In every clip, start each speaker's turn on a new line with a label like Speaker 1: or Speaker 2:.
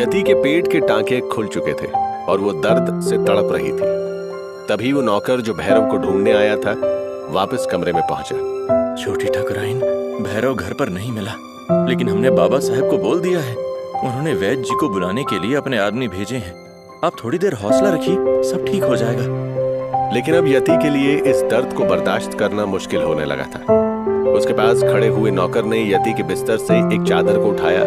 Speaker 1: यति के पेट के टांके खुल चुके थे और वो दर्द से तड़प रही थी। तभी वो नौकर जो भैरव को ढूंढने आया था वापस कमरे में पहुंचा।
Speaker 2: छोटी ठाकुराइन, भैरव घर पर नहीं मिला, लेकिन हमने बाबा साहब को बोल दिया है। उन्होंने वैद्य जी को बुलाने के लिए अपने आदमी भेजे हैं। आप थोड़ी देर हौसला रखिए, सब ठीक हो जाएगा।
Speaker 1: लेकिन अब यति के लिए इस दर्द को बर्दाश्त करना मुश्किल होने लगा था। उसके पास खड़े हुए नौकर ने यति के बिस्तर से एक चादर को उठाया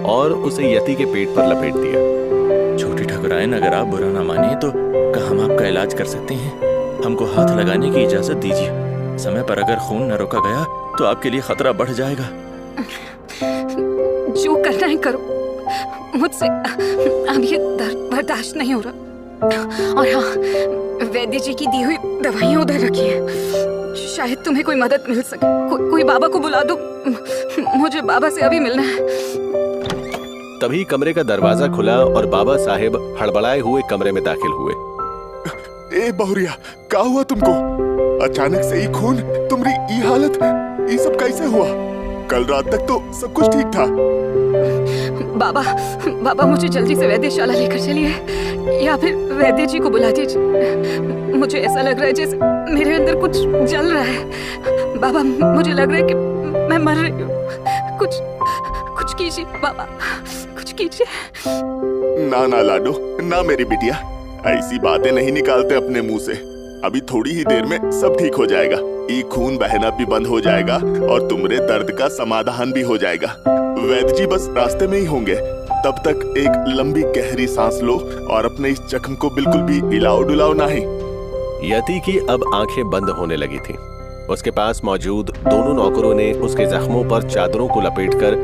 Speaker 1: और उसे यति के पेट पर लपेट दिया।
Speaker 2: छोटी ठाकुराइन, अगर आप बुरा ना मानिए तो क्या हम आपका इलाज कर सकते हैं? हमको हाथ लगाने की इजाजत दीजिए। समय पर अगर खून न रोका गया तो आपके लिए खतरा बढ़ जाएगा।
Speaker 3: जो करना है करो, मुझसे अब ये दर्द बर्दाश्त नहीं हो रहा। और हाँ, वैद्य जी की दी हुई दवाइयाँ उधर रखी हैं, शायद तुम्हें कोई मदद मिल सके। कोई बाबा को बुला दो, मुझे बाबा से अभी मिलना है।
Speaker 1: तभी कमरे का दरवाजा खुला और बाबा साहेब हड़बड़ाए हुए कमरे में दाखिल हुए।
Speaker 4: ए बहुरिया, क्या हुआ तुमको? अचानक से ही खून, तुम्हारी ये हालत, ये सब कैसे हुआ? कल रात तक तो सब कुछ ठीक था।
Speaker 3: बाबा मुझे जल्दी से वैद्यशाला लेकर चलिए, या फिर वैद्य जी को बुला दीजिए। मुझे ऐसा लग रहा है जैसे मेरे अंदर कुछ जल रहा है। बाबा, मुझे लग रहा है कि मैं मर रही हूँ। कुछ कीजिए बाबा, कुछ कीजिए।
Speaker 4: ना लाडो, ना मेरी बिटिया, ऐसी बातें नहीं निकालते अपने मुंह से। अभी थोड़ी ही देर में सब ठीक हो जाएगा। ये खून बहना भी बंद हो जाएगा और तुम्हारे दर्द का समाधान भी हो जाएगा। वैद्य जी बस रास्ते में ही होंगे। तब तक एक लंबी गहरी सांस लो और अपने इस जख्म को बिल्कुल भी हिलाओ डुलाओ नहीं।
Speaker 1: यति की अब आंखें बंद होने लगी थी। उसके पास मौजूद दोनों नौकरों ने उसके जख्मों पर चादरों को लपेटकर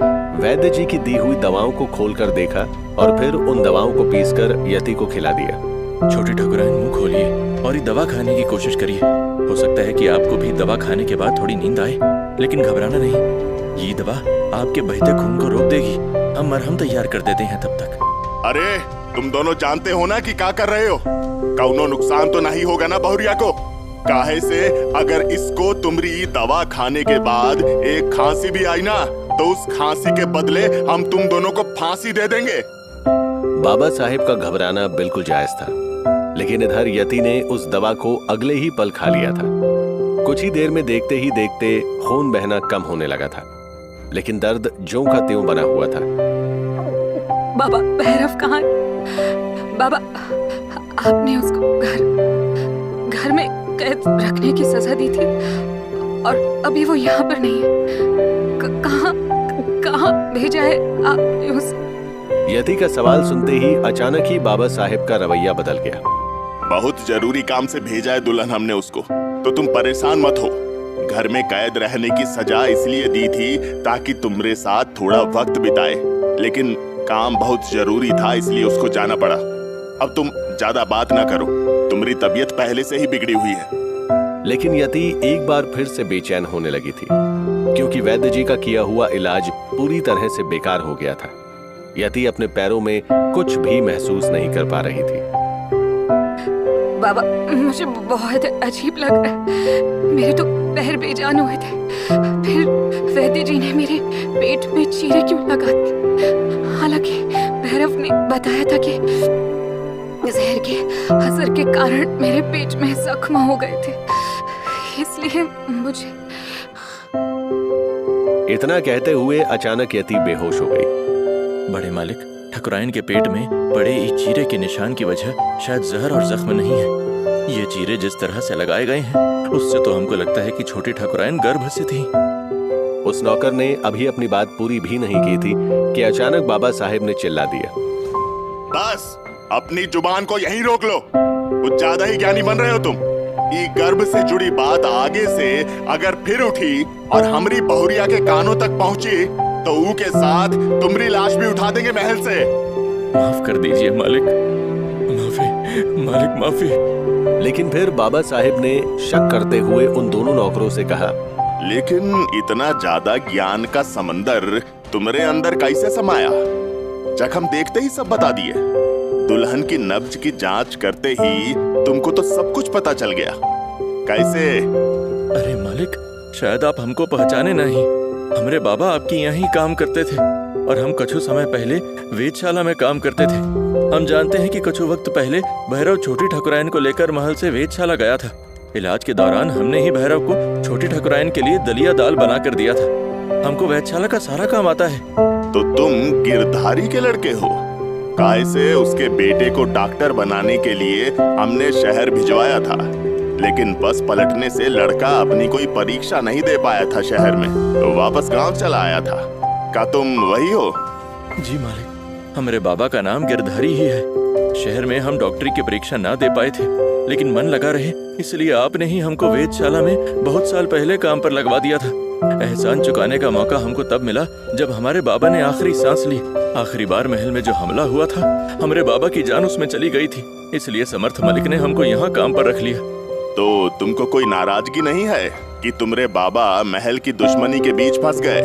Speaker 1: वैद्य जी की दी हुई दवाओं को खोलकर देखा और फिर उन दवाओं को पीसकर यति को खिला दिया।
Speaker 2: छोटी ठाकुराइन, मुंह खोलिए और ये दवा खाने की कोशिश करिए। हो सकता है कि आपको भी दवा खाने के बाद थोड़ी नींद आए, लेकिन घबराना नहीं। ये दवा आपके बहते खून को रोक देगी। हम मरहम तैयार कर देते हैं तब तक।
Speaker 4: अरे, तुम दोनों जानते हो ना कि क्या कर रहे हो? कौनो नुकसान तो नहीं होगा ना बहुरिया को? काहे से अगर इसको तुम्हारी दवा खाने के बाद एक खांसी भी आई ना, तो उस खांसी के बदले हम तुम दोनों को फांसी दे देंगे।
Speaker 1: बाबा साहेब का घबराना बिल्कुल जायज था, लेकिन इधर यति ने उस दवा को अगले ही पल खा लिया था। कुछ ही देर में देखते ही देखते खून बहना कम होने लगा था, लेकिन दर्द ज्यों का त्यों बना हुआ था।
Speaker 3: बाबा, भैरव कहाँ है? बाबा, आपने उसको घर में कैद रखने की सजा दी थी और अभी वो यहाँ पर नहीं है। कहाँ भेजा है आपने उसे?
Speaker 1: यति का सवाल सुनते ही अचानक ही बाबा साहेब का रवैया बदल गया।
Speaker 4: बहुत जरूरी काम से भेजा है दुल्हन हमने उसको, तो तुम परेशान मत हो। घर में कैद रहने की सजा इसलिए दी थी ताकि तुम्हारे साथ थोड़ा वक्त बिताए, लेकिन काम बहुत जरूरी था इसलिए उसको जाना पड़ा। अब तुम ज्यादा बात ना करो, तुम्हारी तबीयत पहले से ही बिगड़ी हुई है।
Speaker 1: लेकिन यति एक बार फिर से बेचैन होने लगी थी, क्योंकि वैद्य जी का किया हुआ इलाज पूरी तरह से बेकार हो गया था। यति अपने पैरों में कुछ भी महसूस नहीं कर पा रही थी।
Speaker 3: बाबा, मुझे बहुत अजीब लग रहा है। मेरे तो पैर बेजान हुए थे, फिर वैद्य जी ने मेरे पेट में चीरे क्यों लगा दी? हालांकि भैरव ने बताया था कि जहर के असर के कारण मेरे पेट में जख्म हो गए थे, इसलिए मुझे।
Speaker 1: इतना कहते हुए अचानक यति बेहोश हो गई।
Speaker 2: बड़े मालिक, ठाकुराइन के पेट में पड़े इस चीरे के निशान की वजह शायद जहर और जख्म नहीं है। ये चीरे जिस तरह से लगाए गए हैं, उससे तो हमको लगता है कि छोटी ठाकुराइन गर्भ से थी।
Speaker 1: उस नौकर ने अभी अपनी बात पूरी भी नहीं की थी कि अचानक बाबा साहेब ने चिल्ला दिया,
Speaker 4: बस अपनी जुबान को यहीं रोक लो। कुछ ज्यादा ही ज्ञानी बन रहे हो तुम। ये गर्भ से जुड़ी बात आगे से अगर फिर उठी और हमारी बहुरिया के कानों तक पहुंची तो ऊ के साथ तुम्हारी लाश भी उठा देंगे महल से।
Speaker 2: माफ कर दीजिए मालिक, मालिक माफी।
Speaker 1: लेकिन फिर बाबा साहेब ने शक करते हुए उन दोनों नौकरों से कहा,
Speaker 4: लेकिन इतना ज्यादा ज्ञान का समंदर तुम्हारे अंदर कैसे समाया? जख्म देखते ही सब बता दिए। दुल्हन की नब्ज की जांच करते ही तुमको तो सब कुछ पता चल गया। कैसे?
Speaker 2: अरे मालिक, शायद आप हमको पहचाने नहीं। हमारे बाबा आपके यहाँ ही काम करते थे और हम कुछ समय पहले वेधशाला में काम करते थे। हम जानते हैं कि कुछ वक्त पहले भैरव छोटी ठकुराइन को लेकर महल से वेधशाला गया था। इलाज के दौरान हमने ही भैरव को छोटी ठकुराइन के लिए दलिया दाल बना कर दिया था। हमको वेधशाला का सारा काम आता है।
Speaker 4: तो तुम गिरधारी के लड़के हो? काहे से उसके बेटे को डॉक्टर बनाने के लिए हमने शहर भिजवाया था, लेकिन बस पलटने से लड़का अपनी कोई परीक्षा नहीं दे पाया था शहर में, तो वापस गांव चला आया था। क्या तुम वही हो?
Speaker 2: जी मालिक, हमारे बाबा का नाम गिरधारी ही है। शहर में हम डॉक्टरी की परीक्षा ना दे पाए थे, लेकिन मन लगा रहे, इसलिए आपने ही हमको वेधशाला में बहुत साल पहले काम पर लगवा दिया था। एहसान चुकाने का मौका हमको तब मिला जब हमारे बाबा ने आखिरी सांस ली। आखिरी बार महल में जो हमला हुआ था, हमारे बाबा की जान उसमें चली गई थी, इसलिए समर्थ मलिक ने हमको यहाँ काम पर रख लिया।
Speaker 4: तो तुमको कोई नाराजगी नहीं है कि तुम्हारे बाबा महल की दुश्मनी के बीच फंस गए?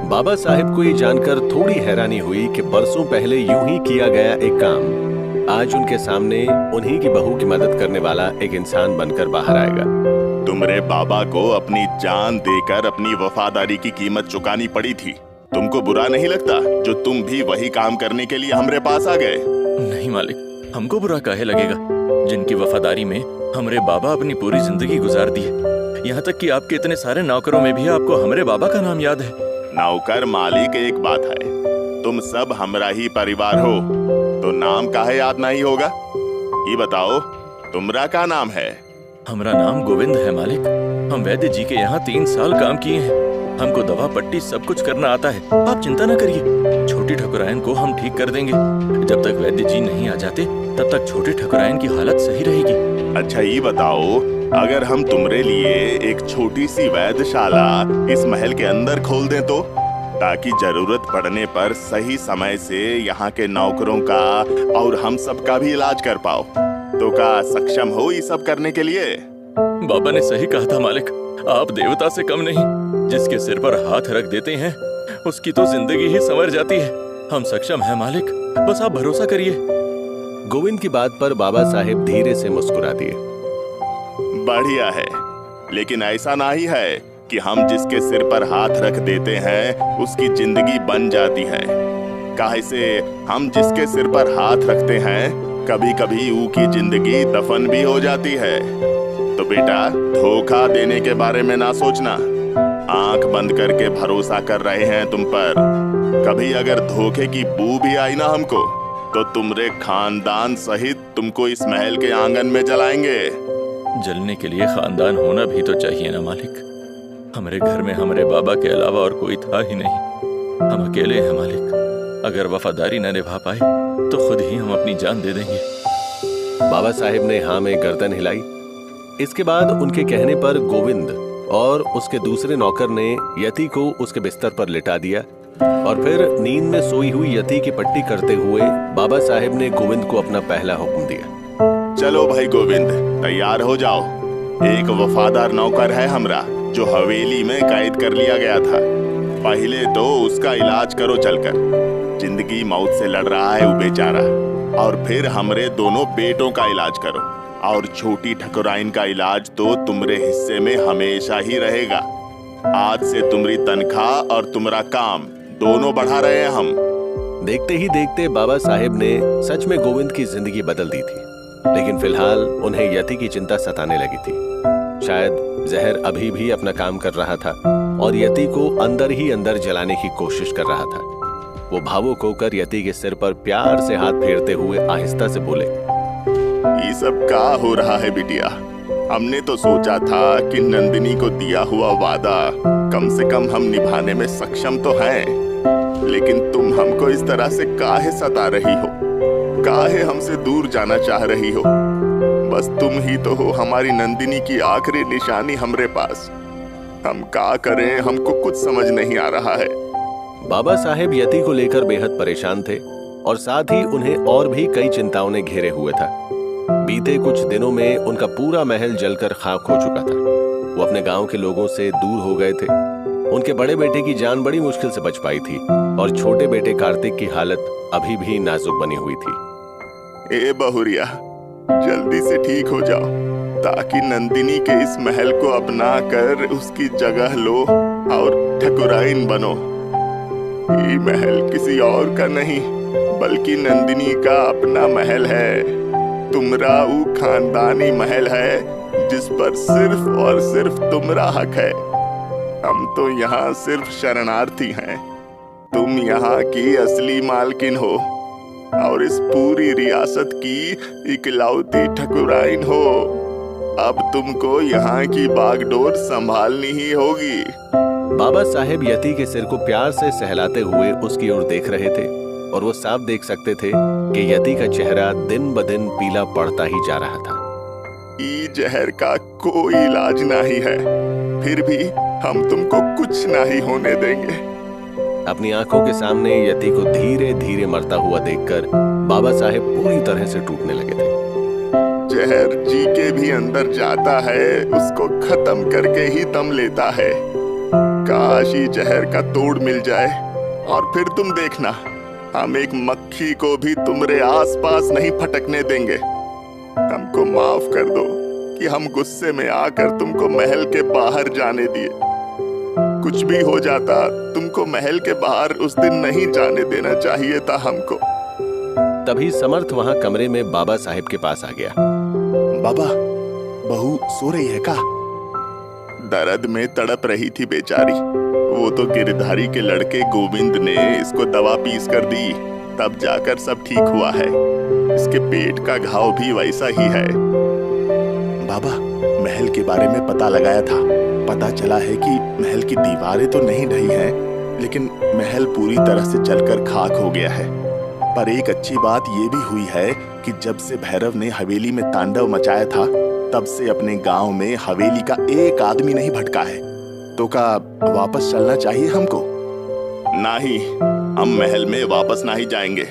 Speaker 1: बाबा साहेब को ये जानकर थोड़ी हैरानी हुई कि बरसों पहले यूं ही किया गया एक काम आज उनके सामने उन्हीं की बहू की मदद करने वाला एक इंसान बनकर बाहर आएगा।
Speaker 4: तुम्हारे बाबा को अपनी जान देकर अपनी वफादारी की कीमत चुकानी पड़ी थी। तुमको बुरा नहीं लगता जो तुम भी वही काम करने के लिए हमारे पास आ गए?
Speaker 2: नहीं मालिक, हमको बुरा काहे लगेगा, जिनकी वफादारी में हमारे बाबा अपनी पूरी जिंदगी गुजार दी है। यहाँ तक कि आपके इतने सारे नौकरों में भी आपको हमारे बाबा का नाम याद है।
Speaker 4: नौकर मालिक एक बात है, तुम सब हमरा ही परिवार हो, तो नाम काहे याद नहीं होगा? ये बताओ, तुम्हारा क्या नाम है?
Speaker 2: हमारा नाम गोविंद है मालिक। हम वैद्य जी के यहाँ 3 साल काम किए हैं। हमको दवा पट्टी सब कुछ करना आता है, आप चिंता न करिए। छोटी ठकुराइन को हम ठीक कर देंगे। जब तक वैद्य जी नहीं आ जाते तब तक छोटी ठकुराइन की हालत सही रहेगी।
Speaker 4: अच्छा ये बताओ, अगर हम तुम्हारे लिए एक छोटी सी वैधशाला इस महल के अंदर खोल दें तो, ताकि जरूरत पड़ने पर सही समय से यहाँ के नौकरों का और हम सब का भी इलाज कर पाओ, तो क्या सक्षम हो ये सब करने के लिए?
Speaker 2: बाबा ने सही कहा था मालिक, आप देवता से कम नहीं। जिसके सिर पर हाथ रख देते हैं उसकी तो जिंदगी ही संवर जाती है। हम सक्षम हैं मालिक, बस आप भरोसा करिए।
Speaker 1: गोविंद की बात पर बाबा साहेब धीरे से मुस्कुरा दिए।
Speaker 4: बढ़िया है, लेकिन ऐसा नहीं है कि हम जिसके सिर पर हाथ रख देते हैं उसकी जिंदगी बन जाती है। काहे से हम जिसके सिर पर हाथ रखते हैं कभी कभी ऊ की जिंदगी दफन भी हो जाती है। तो बेटा, धोखा देने के बारे में ना सोचना। आंख बंद करके भरोसा कर रहे हैं तुम पर। कभी अगर धोखे की बू भी आई ना हमको, तो तुम्हारे खानदान सहित तुमको इस महल के आंगन में जलाएंगे।
Speaker 2: जलने के लिए खानदान होना भी तो चाहिए ना मालिक। हमारे घर में हमारे बाबा के अलावा और कोई था ही नहीं। हम अकेले हैं मालिक। अगर वफादारी न निभा पाए तो खुद ही हम अपनी जान दे देंगे।
Speaker 1: बाबा साहेब ने हाँ में गर्दन हिलाई। इसके बाद उनके कहने पर गोविंद और उसके दूसरे नौकर ने यति को उसके बिस्तर पर लिटा दिया और फिर नींद में सोई हुई यति की पट्टी करते हुए बाबा साहेब ने गोविंद को अपना पहला हुक्म दिया।
Speaker 4: चलो भाई गोविंद, तैयार हो जाओ। एक वफादार नौकर है हमरा जो हवेली में कैद कर लिया गया था। पहले तो उसका इलाज करो चलकर। जिंदगी मौत से लड़ रहा है वो बेचारा। और फिर हमरे दोनों बेटों का इलाज करो। और छोटी ठकुराइन का इलाज तो तुम्हारे हिस्से में हमेशा ही रहेगा। आज से तुम्हारी तनख्वाह और तुम्हारा काम दोनों बढ़ा रहे हैं हम।
Speaker 1: देखते ही देखते बाबा साहेब ने सच में गोविंद की जिंदगी बदल दी थी, लेकिन फिलहाल उन्हें यति की चिंता सताने लगी थी। शायद जहर अभी भी अपना काम कर रहा था और यति को अंदर ही अंदर जलाने की कोशिश कर रहा था। वो भावुक होकर यति के सिर पर प्यार से हाथ फेरते हुए आहिस्ता से बोले,
Speaker 4: ये सब क्या हो रहा है बिटिया? हमने तो सोचा था कि नंदिनी को दिया हुआ वादा कम से कम हम निभाने में सक्षम तो हैं, लेकिन तुम हमको इस तरह से काहे सता रही हो? काहे हमसे दूर जाना चाह रही हो? बस तुम ही तो हो हमारी नंदिनी की आखिरी निशानी हमरे पास। हम क्या करें, हमको कुछ समझ नहीं आ रहा है।
Speaker 1: बाबा साहेब यति को लेकर बेहद परेशान थे और साथ ही उन्हें और भी कई चिंताओं ने घेरे हुए था। बीते कुछ दिनों में उनका पूरा महल जलकर खाक हो चुका था। वो अपने गांव के लोगों से दूर हो गए थे। उनके बड़े बेटे की जान बड़ी मुश्किल से बच पाई थी और छोटे बेटे कार्तिक की हालत अभी भी नाजुक बनी हुई थी।
Speaker 4: ए बहुरिया, जल्दी से ठीक हो जाओ। ताकि नंदिनी के इस महल को अपना कर उसकी जगह लो और ठकुराइन बनो। ये महल किसी और का नहीं बल्कि नंदिनी का अपना महल है। तुमरा वो खानदानी महल है जिस पर सिर्फ और सिर्फ तुम्हारा हक है। हम तो यहाँ सिर्फ शरणार्थी हैं। तुम यहाँ की असली मालकिन हो और इस पूरी रियासत की इकलौती ठकुराइन हो। अब तुमको यहाँ की बागडोर संभालनी ही होगी।
Speaker 1: बाबा साहेब यति के सिर को प्यार से सहलाते हुए उसकी ओर देख रहे थे और वो साफ देख सकते थे कि यति का चेहरा दिन ब दिन पीला पड़ता ही जा रहा था।
Speaker 4: ई जहर का कोई इलाज नहीं है, फिर भी हम तुमको कुछ नहीं होने देंगे।
Speaker 1: अपनी आंखों के सामने यति को धीरे धीरे मरता हुआ देखकर बाबा साहेब पूरी तरह से टूटने लगे थे।
Speaker 4: जहर जी के भी अंदर जाता है, उसको खत्म करके ही दम लेता है। काश ये जहर का तोड़ मिल जाए और फिर तुम देखना, हम एक मक्खी को भी तुम्हारे आसपास नहीं फटकने देंगे। हमको माफ कर दो कि हम गुस्से में आकर तुमको महल के बाहर जाने दिए। कुछ भी हो जाता, तुमको महल के बाहर उस दिन नहीं जाने देना चाहिए था हमको।
Speaker 1: तभी समर्थ वहां कमरे में बाबा साहेब के पास आ गया।
Speaker 4: बाबा, बहू सो रही है का? दर्द में तड़प रही थी बेचारी। वो तो गिरधारी के लड़के गोविंद ने इसको दवा पीस कर दी, तब जाकर सब ठीक हुआ है। इसके पेट का घाव भी वैसा ही है। बाबा, महल के बारे में पता लगाया था। पता चला है कि महल की दीवारें तो नहीं ढही हैं, लेकिन महल पूरी तरह से जलकर खाक हो गया है। पर एक अच्छी बात ये भी हुई है कि जब से भैरव ने हवेली में तांडव मचाया था, तब से अपने गांव में हवेली का एक आदमी नहीं भटका है। तो का वापस चलना चाहिए हमको? नहीं, हम महल में वापस नहीं जाएंगे।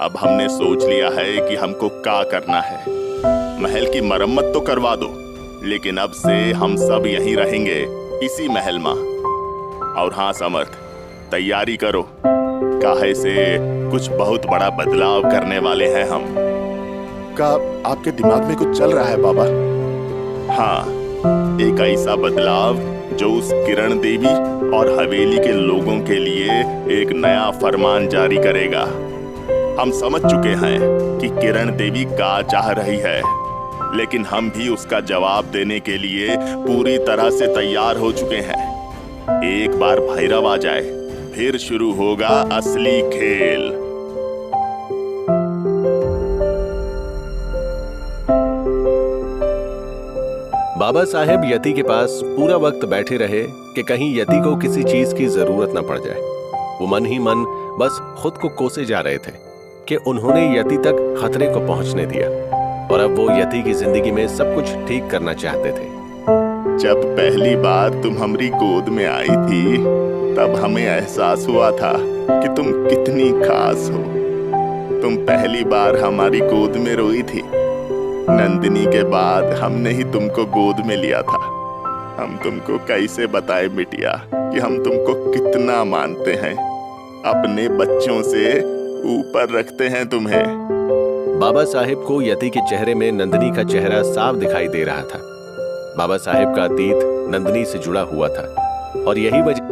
Speaker 4: अब हमने सोच लिया है कि हमको क्या करना है। महल की मरम्मत तो करवा दो, लेकिन अब से हम सब यहीं रहेंगे, इसी महल में। और हाँ समर्थ, तैयारी करो, काहे से कुछ बहुत बड़ा बदलाव करने वाले हैं हम। का आपके दिमाग में कुछ चल रहा है बाबा? हाँ, एक ऐसा बदलाव जो उस किरण देवी और हवेली के लोगों के लिए एक नया फरमान जारी करेगा। हम समझ चुके हैं कि किरण देवी क्या चाह रही है, लेकिन हम भी उसका जवाब देने के लिए पूरी तरह से तैयार हो चुके हैं। एक बार भैरव आ जाए, फिर शुरू होगा असली खेल।
Speaker 1: बाबा साहेब यति के पास पूरा वक्त बैठे रहे कि कहीं यति को किसी चीज की जरूरत न पड़ जाए। वो मन ही मन बस खुद को कोसे जा रहे थे कि उन्होंने यति तक खतरे को पहुंचने दिया और अब वो यति की जिंदगी में सब कुछ ठीक करना चाहते थे।
Speaker 4: जब पहली बार तुम हमारी गोद में आई थी, तब हमें एहसास हुआ था कि तुम कितनी खास हो। तुम पहली बार हमारी गोद में रोई थी। नंदिनी के बाद हमने ही तुमको गोद में लिया था। हम तुमको कैसे बताएं बिटिया कि हम तुमको कितना मानते हैं। अपने बच्चों से ऊपर रखते हैं तुम्हें।
Speaker 1: बाबा साहेब को यति के चेहरे में नंदिनी का चेहरा साफ दिखाई दे रहा था। बाबा साहेब का अतीत नंदिनी से जुड़ा हुआ था और यही वजह